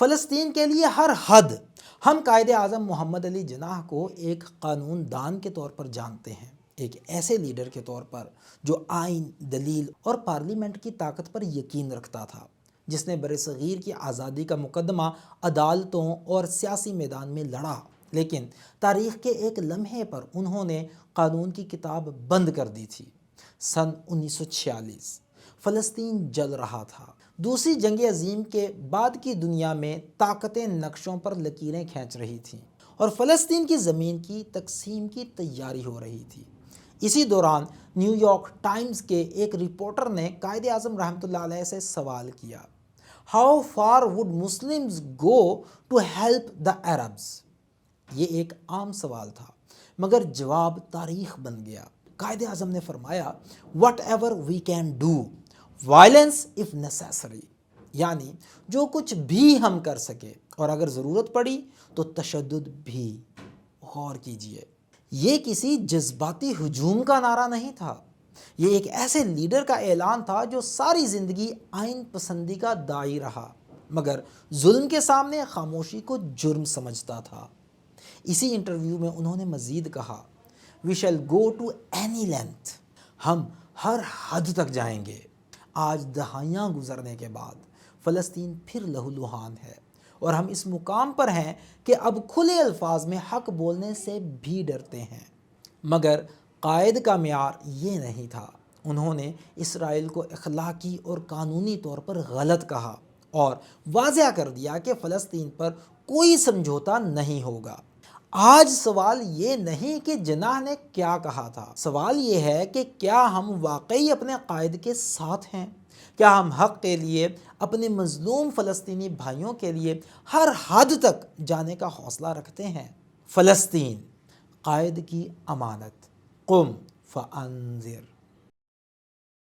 فلسطین کے لیے ہر حد۔ ہم قائد اعظم محمد علی جناح کو ایک قانون دان کے طور پر جانتے ہیں، ایک ایسے لیڈر کے طور پر جو آئین، دلیل اور پارلیمنٹ کی طاقت پر یقین رکھتا تھا، جس نے برصغیر کی آزادی کا مقدمہ عدالتوں اور سیاسی میدان میں لڑا، لیکن تاریخ کے ایک لمحے پر انہوں نے قانون کی کتاب بند کر دی تھی۔ سن 1946 فلسطین جل رہا تھا۔ دوسری جنگ عظیم کے بعد کی دنیا میں طاقتیں نقشوں پر لکیریں کھینچ رہی تھیں اور فلسطین کی زمین کی تقسیم کی تیاری ہو رہی تھی۔ اسی دوران نیو یارک ٹائمز کے ایک رپورٹر نے قائد اعظم رحمۃ اللہ علیہ سے سوال کیا، how far would Muslims go to help the Arabs? یہ ایک عام سوال تھا، مگر جواب تاریخ بن گیا۔ قائد اعظم نے فرمایا، whatever we can do, violence if necessary, یعنی جو کچھ بھی ہم کر سکے اور اگر ضرورت پڑی تو تشدد بھی۔ غور کیجئے، یہ کسی جذباتی ہجوم کا نعرہ نہیں تھا، یہ ایک ایسے لیڈر کا اعلان تھا جو ساری زندگی آئین پسندی کا داعی رہا، مگر ظلم کے سامنے خاموشی کو جرم سمجھتا تھا۔ اسی انٹرویو میں انہوں نے مزید کہا، we shall go to any length, ہم ہر حد تک جائیں گے۔ آج دہائیاں گزرنے کے بعد فلسطین پھر لہولہان ہے اور ہم اس مقام پر ہیں کہ اب کھلے الفاظ میں حق بولنے سے بھی ڈرتے ہیں۔ مگر قائد کا معیار یہ نہیں تھا۔ انہوں نے اسرائیل کو اخلاقی اور قانونی طور پر غلط کہا اور واضح کر دیا کہ فلسطین پر کوئی سمجھوتا نہیں ہوگا۔ آج سوال یہ نہیں کہ جناح نے کیا کہا تھا، سوال یہ ہے کہ کیا ہم واقعی اپنے قائد کے ساتھ ہیں؟ کیا ہم حق کے لیے، اپنے مظلوم فلسطینی بھائیوں کے لیے ہر حد تک جانے کا حوصلہ رکھتے ہیں؟ فلسطین، قائد کی امانت، قم فانذر۔